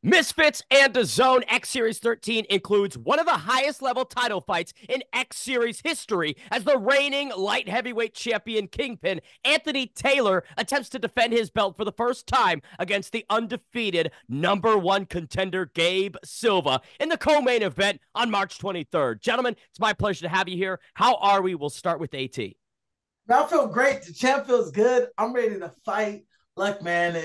Misfits and the Zone X Series 13 includes one of the highest level title fights in X Series history as the reigning light heavyweight champion Kingpin Anthony Taylor attempts to defend his belt for the first time against the undefeated #1 contender Gabe Silva in the co-main event on March 23rd. Gentlemen, it's my pleasure to have you here. How are we? We'll start with AT. I feel great. The champ feels good. I'm ready to fight. Look, man,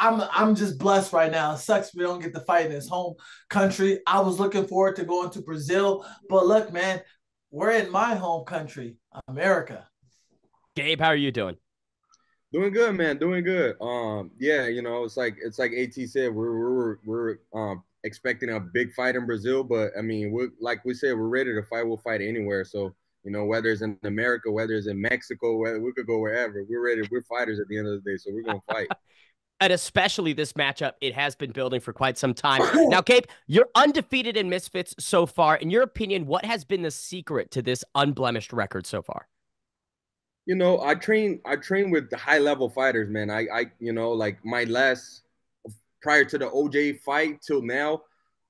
I'm just blessed right now. It sucks we don't get to fight in his home country. I was looking forward to going to Brazil, but look, man, we're in my home country, America. Gabe, how are you doing? Doing good, man. Doing good. Yeah, it's like At said, we're expecting a big fight in Brazil, but I mean, we like we said, we're ready to fight. We'll fight anywhere. So whether it's in America, whether it's in Mexico, whether we could go wherever. We're ready. We're fighters at the end of the day, so we're gonna fight. And especially this matchup, it has been building for quite some time. Now, Gabe, you're undefeated in Misfits so far. In your opinion, what has been the secret to this unblemished record so far? I train with the high level fighters, man. Like my last prior to the OJ fight till now,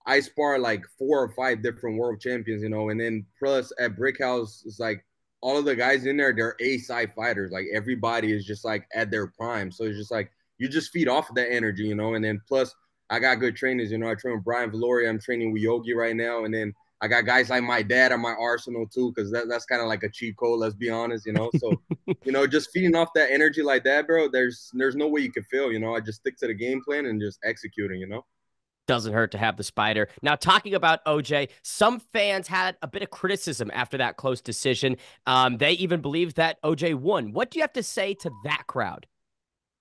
I spar like 4 or 5 different world champions, and then plus at Brick House, it's like all of the guys in there, they're A-side fighters. Like everybody is just like at their prime. So it's just like you just feed off of that energy, and then plus I got good trainers, I train with Brian Valoria, I'm training with Yogi right now, and then I got guys like my dad on my arsenal too, because that's kind of like a cheat code, let's be honest. So, just feeding off that energy like that, bro, there's no way you can fail, I just stick to the game plan and just executing. Doesn't hurt to have the spider. Now, talking about OJ, some fans had a bit of criticism after that close decision. They even believed that OJ won. What do you have to say to that crowd?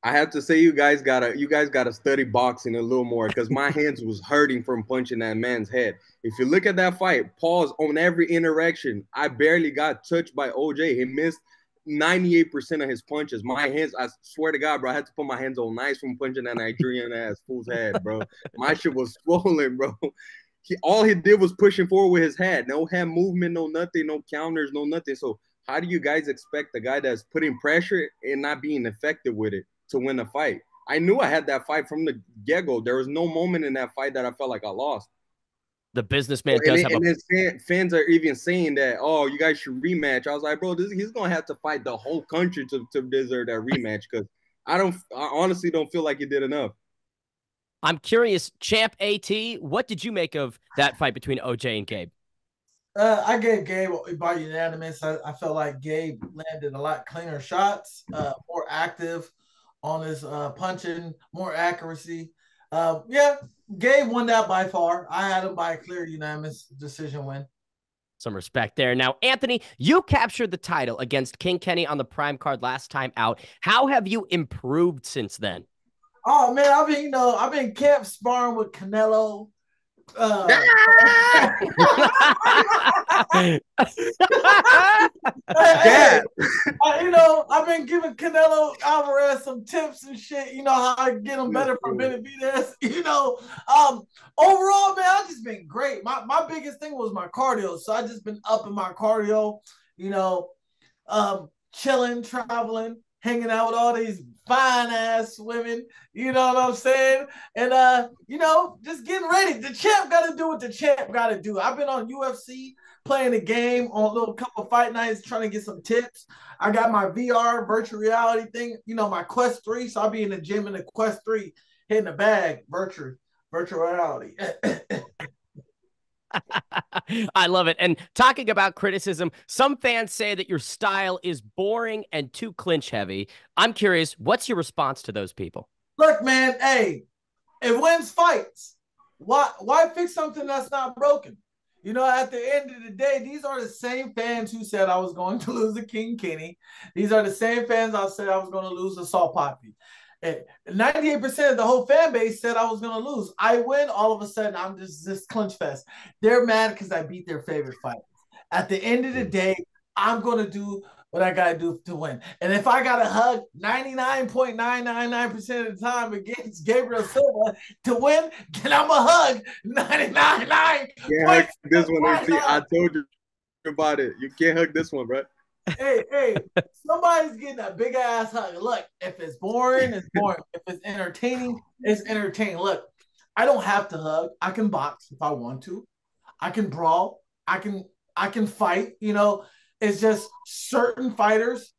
I have to say you guys gotta study boxing a little more because my hands was hurting from punching that man's head. If you look at that fight, pause on every interaction. I barely got touched by OJ. He missed 98% of his punches. My hands, I swear to God, bro, I had to put my hands on nice from punching that Nigerian ass fool's head, bro. My shit was swollen, bro. All he did was pushing forward with his head. No hand movement, no nothing, no counters, no nothing. So how do you guys expect the guy that's putting pressure and not being effective with it to win a fight? I knew I had that fight from the get-go. There was no moment in that fight that I felt like I lost. The businessman does have then fans are even saying that, oh, you guys should rematch. I was like, bro, he's gonna have to fight the whole country to deserve that rematch because I honestly don't feel like he did enough. I'm curious, Champ AT, what did you make of that fight between OJ and Gabe? I gave Gabe by unanimous. I felt like Gabe landed a lot cleaner shots, more active on his punching, more accuracy. Yeah, Gabe won that by far. I had him by a clear unanimous decision win. Some respect there. Now, Anthony, you captured the title against King Kenny on the Prime card last time out. How have you improved since then? Oh man, I've been camp sparring with Canelo. Yeah. I've been giving Canelo Alvarez some tips and shit. You know how I get him better from Benavidez. Overall, man, I've just been great. My biggest thing was my cardio, so I just been upping my cardio. Chilling, traveling, hanging out with all these fine ass women, you know what I'm saying? And just getting ready. The champ gotta do what the champ gotta do. I've been on UFC playing the game on a little couple fight nights trying to get some tips. I got my VR virtual reality thing, my Quest 3. So I'll be in the gym in the Quest 3 hitting the bag virtual reality. I love it. And talking about criticism, some fans say that your style is boring and too clinch heavy. I'm curious, what's your response to those people? Look, man, hey, it wins fights. Why fix something that's not broken? At the end of the day, these are the same fans who said I was going to lose to King Kenny. These are the same fans I said I was going to lose to Saul Poppy. 98% of the whole fan base said I was going to lose. I win. All of a sudden, I'm just this clinch fest. They're mad because I beat their favorite fighters. At the end of the day, I'm going to do what I got to do to win. And if I got to hug 99.999% of the time against Gabriel Silva to win, then I'm a hug 99.9. Yeah, this one. See, I told you about it. You can't hug this one, bro. Hey, somebody's getting a big ass hug. Look, if it's boring, it's boring. If it's entertaining, it's entertaining. Look, I don't have to hug. I can box if I want to. I can brawl. I can fight. You know, it's just certain fighters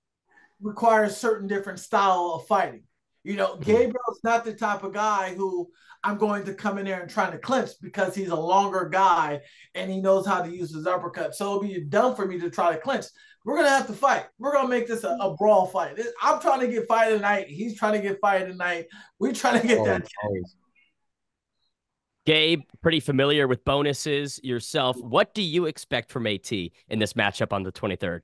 require a certain different style of fighting. You know, Gabriel's not the type of guy who I'm going to come in there and try to clinch because he's a longer guy and he knows how to use his uppercut. So it'll be dumb for me to try to clinch. We're gonna have to fight. We're gonna make this a brawl fight. I'm trying to get fight tonight. He's trying to get fight tonight. We're trying to get that. Always. Gabe, pretty familiar with bonuses yourself. What do you expect from AT in this matchup on the 23rd?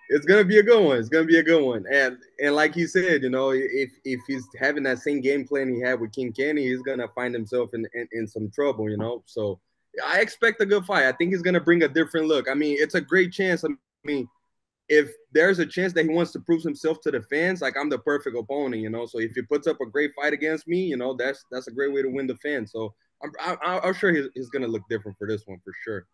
It's gonna be a good one. It's gonna be a good one. And like you said, you know, if he's having that same game plan he had with King Kenny, he's gonna find himself in some trouble, you know. So I expect a good fight. I think he's gonna bring a different look. I mean, it's a great chance. I mean, if there's a chance that he wants to prove himself to the fans, like I'm the perfect opponent, you know. So if he puts up a great fight against me, you know, that's a great way to win the fans. So I'm sure he's gonna look different for this one for sure.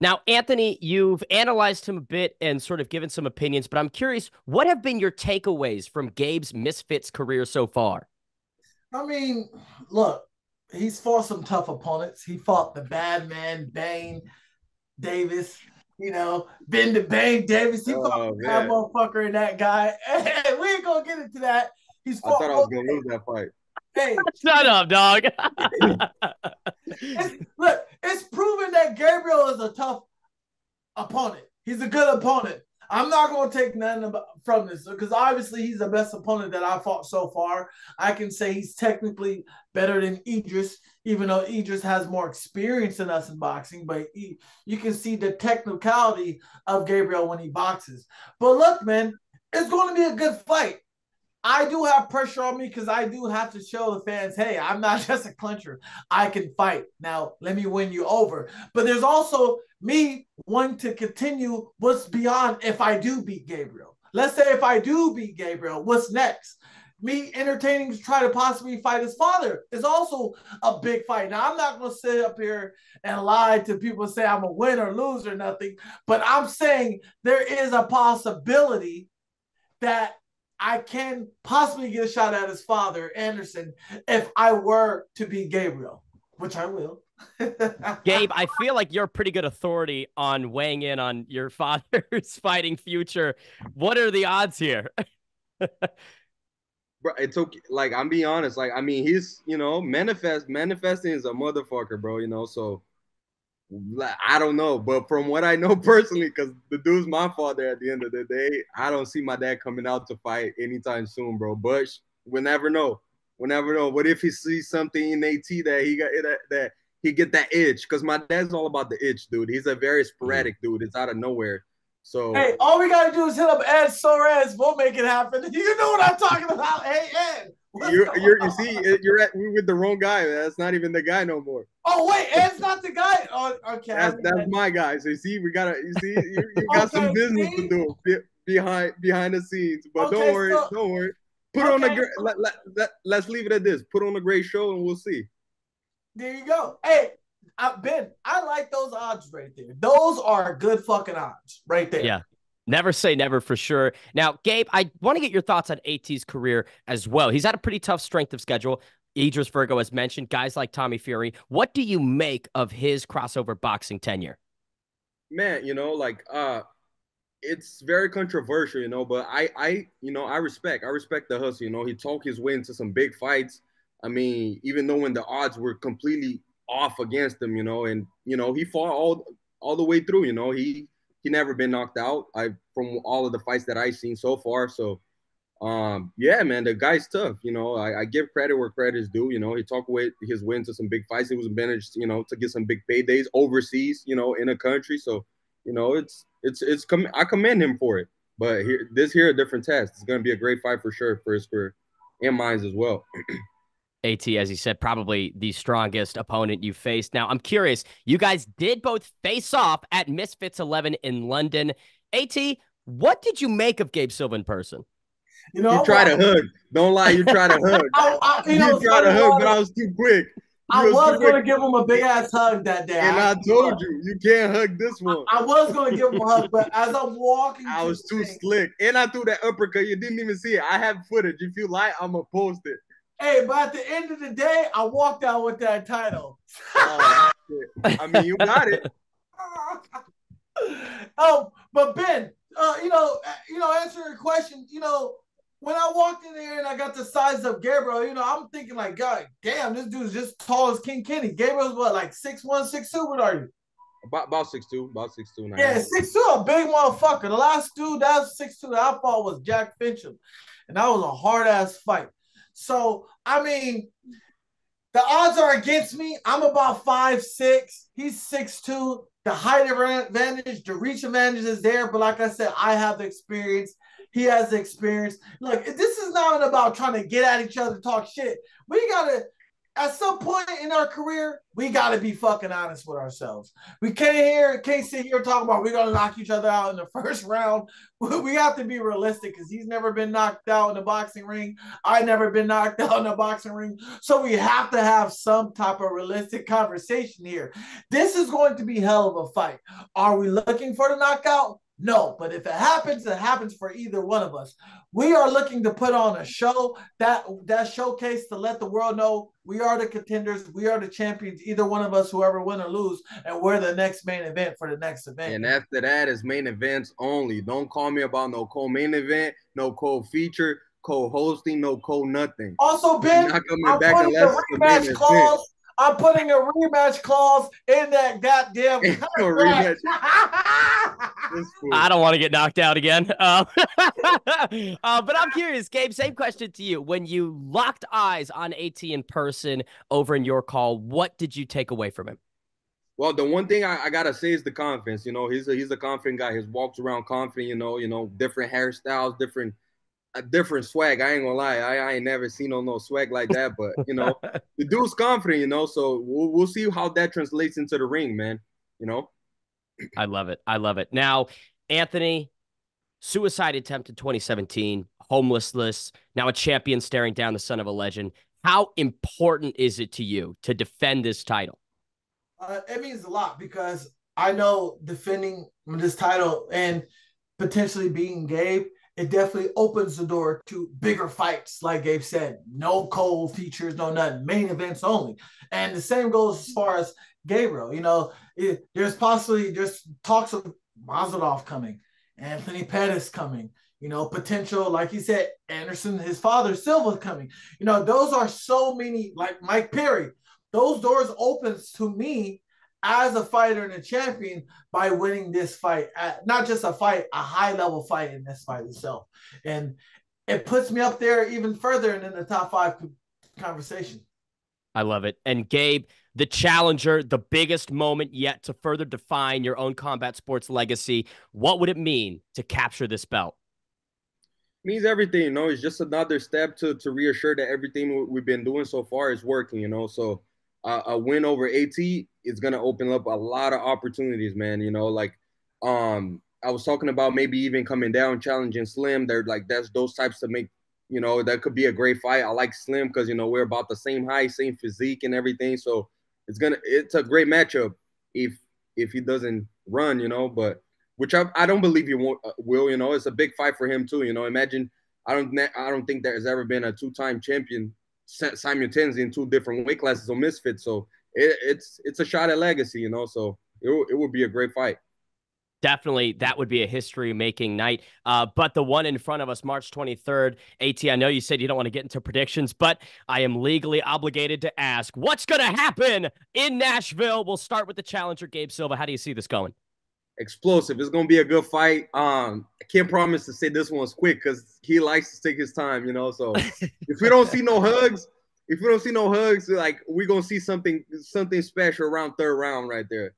Now, Anthony, you've analyzed him a bit and sort of given some opinions, but I'm curious, what have been your takeaways from Gabe's Misfits career so far? I mean, look, he's fought some tough opponents. He fought the bad man, Bane Davis, you know, Ben the Bane Davis. He fought that motherfucker and that guy. Hey, we ain't gonna get into that. He's fought. I thought I was gonna lose that fight. Hey, shut up, dog. Look, it's proven that Gabriel is a tough opponent. He's a good opponent. I'm not going to take nothing from this because obviously he's the best opponent that I fought so far. I can say he's technically better than Idris, even though Idris has more experience than us in boxing. But you can see the technicality of Gabriel when he boxes. But look, man, it's going to be a good fight. I do have pressure on me because I do have to show the fans, hey, I'm not just a clincher. I can fight. Now, let me win you over. But there's also me wanting to continue what's beyond if I do beat Gabriel. Let's say if I do beat Gabriel, what's next? Me entertaining to try to possibly fight his father is also a big fight. Now, I'm not going to sit up here and lie to people and say I'm a win or lose or nothing, but I'm saying there is a possibility that I can possibly get a shot at his father, Anderson, if I were to beat Gabriel, which I will. Gabe, I feel like you're a pretty good authority on weighing in on your father's fighting future. What are the odds here? Bro, it's okay. Like, I'm being honest. Like, I mean, he's, you know, manifesting is a motherfucker, bro, you know, so I don't know, but from what I know personally, because the dude's my father at the end of the day, I don't see my dad coming out to fight anytime soon, bro. But we never know. We never know. What if he sees something in AT that he got that he get that itch? Because my dad's all about the itch, dude. He's a very sporadic dude. It's out of nowhere. So hey, all we gotta do is hit up Ed Soares. We'll make it happen. You know what I'm talking about? Hey, Ed. You see, we're with the wrong guy. That's not even the guy no more. Oh wait, Ed's not the guy. Oh, okay, that's my guy. So you see, we gotta. You see, you got some business to do behind the scenes. But don't worry. Put on a great. Let's leave it at this. Put on a great show, and we'll see. There you go. Hey, Ben, I like those odds right there. Those are good fucking odds right there. Yeah. Never say never for sure. Now, Gabe, I want to get your thoughts on AT's career as well. He's had a pretty tough strength of schedule. Idris Virgo has mentioned, guys like Tommy Fury. What do you make of his crossover boxing tenure? Man, you know, like it's very controversial, you know, but I respect the hustle, you know. He talked his way into some big fights. I mean, even though when the odds were completely off against him, you know, and you know, he fought all the way through, you know. He never been knocked out. From all of the fights that I've seen so far. So yeah, man, the guy's tough. You know, I give credit where credit is due. You know, he talked his way into some big fights. He was managed, you know, to get some big paydays overseas, you know, in a country. So, you know, I commend him for it. But this a different test. It's gonna be a great fight for sure for his career and mine as well. AT, as you said, probably the strongest opponent you faced. Now, I'm curious, you guys did both face off at Misfits 11 in London. AT, what did you make of Gabe Silva in person? You know, you try to hug. Don't lie, you try to hug. You try to hug, but I was too quick. I was going to give him a big ass hug that day. And I told you can't hug this one. I was going to give him a hug, but as I'm walking, I was too slick. And I threw that uppercut. You didn't even see it. I have footage. If you like, I'm going to post it. Hey, but at the end of the day, I walked out with that title. Oh, shit. I mean, you got it. But Ben, answer your question. When I walked in there and I got the size of Gabriel, I'm thinking like, God damn, this dude's just tall as King Kenny. Gabriel's what, like 6'1", 6'2"? What are you? About 6'2", about 6'2" and a Yeah, half. 6'2", a big motherfucker. The last dude that was 6'2" that I fought was Jack Fincham, and that was a hard ass fight. So I mean, the odds are against me. I'm about 5'6". He's 6'2". The height advantage, the reach advantage is there. But like I said, I have the experience. He has the experience. Look, this is not about trying to get at each other, talk shit. We gotta, at some point in our career, we gotta be fucking honest with ourselves. We can't sit here talking about we're gonna knock each other out in the first round. We have to be realistic because he's never been knocked out in the boxing ring. I've never been knocked out in the boxing ring. So we have to have some type of realistic conversation here. This is going to be hell of a fight. Are we looking for the knockout? No, but if it happens for either one of us. We are looking to put on a show that showcase to let the world know we are the contenders, we are the champions, either one of us, whoever win or lose, and we're the next main event for the next event. And after that is main events only. Don't call me about no co-main event, no co-feature, co-hosting, no co-nothing. Also, Ben, not coming back unless it's the main event. I'm putting a rematch clause in that goddamn contract. I don't want to get knocked out again. But I'm curious, Gabe, same question to you. When you locked eyes on AT in person over in your call, what did you take away from him? Well, the one thing I gotta say is the confidence. He's a confident guy. He walks around confident. Different hairstyles, different swag. I ain't gonna lie, I ain't never seen no swag like that. But the dude's confident. So we'll see how that translates into the ring, man. I love it. I love it. Now, Anthony, suicide attempt in 2017, homelessness, now a champion staring down the son of a legend. How important is it to you to defend this title? It means a lot because I know defending this title and potentially beating Gabe, it definitely opens the door to bigger fights. Like Gabe said, no cold features, no nothing, main events only. And the same goes as far as Gabriel. There's talks of Mazarov coming, Anthony Pettis coming, potential, like he said, Anderson, his father, Silva coming. Those are so many, like Mike Perry. Those doors opens to me as a fighter and a champion by winning this fight. Not just a fight, a high-level fight in this fight itself. And it puts me up there even further and in the top 5 conversation. I love it. And Gabe, the challenger, the biggest moment yet to further define your own combat sports legacy. What would it mean to capture this belt? It means everything, It's just another step to reassure that everything we've been doing so far is working, So a win over AT is gonna open up a lot of opportunities, man. I was talking about maybe even coming down, challenging Slim. They're like that's those types to make, that could be a great fight. I like Slim because we're about the same height, same physique, and everything. So it's a great matchup if he doesn't run, but which I don't believe he will. It's a big fight for him too. Imagine I don't think there's ever been a 2-time champion simultaneously in 2 different weight classes on Misfits. So it's a shot at legacy, So it would be a great fight. Definitely, that would be a history-making night. But the one in front of us, March 23rd, AT, I know you said you don't want to get into predictions, but I am legally obligated to ask, what's going to happen in Nashville? We'll start with the challenger, Gabe Silva. How do you see this going? Explosive. It's going to be a good fight. I can't promise to say this one's quick because he likes to take his time, So if we don't see no hugs, like we're going to see something special around 3rd round right there.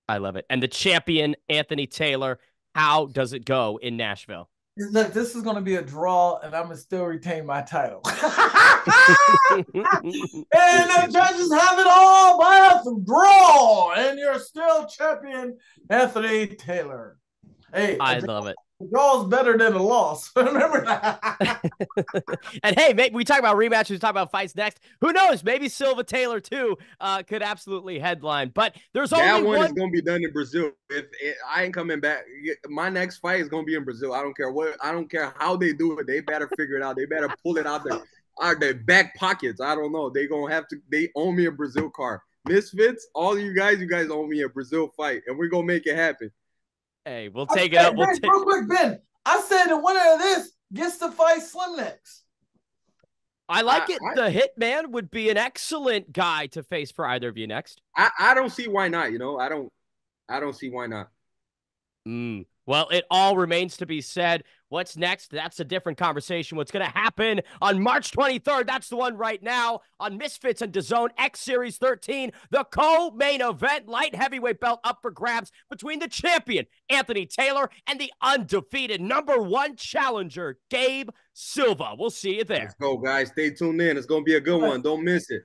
I love it. And the champion, Anthony Taylor, how does it go in Nashville? Look, this is going to be a draw, and I'm going to still retain my title. And the judges have it all by a draw, and you're still champion, Anthony Taylor. Hey, I love it. A draw is better than a loss. Remember that. And hey, maybe we talk about rematches, we talk about fights next. Who knows? Maybe Silva Taylor too could absolutely headline. But there's only that one is going to be done in Brazil. If I ain't coming back, my next fight is going to be in Brazil. I don't care how they do it. They better figure it out. They better pull it out there. Are they back pockets? I don't know. They gonna have to. They owe me a Brazil card. Misfits, all you guys owe me a Brazil fight, and we're gonna make it happen. Hey, we'll take it up. Real quick, Ben. I said the winner of this gets to fight Slim next. I like it. The Hitman would be an excellent guy to face for either of you next. I don't see why not. You know, I don't see why not. Well, it all remains to be said. What's next? That's a different conversation. What's going to happen on March 23rd? That's the one right now on Misfits and DAZN X Series 13. The co-main event, light heavyweight belt up for grabs between the champion, Anthony Taylor, and the undefeated #1 challenger, Gabe Silva. We'll see you there. Let's go, guys. Stay tuned in. It's going to be a good one. Don't miss it.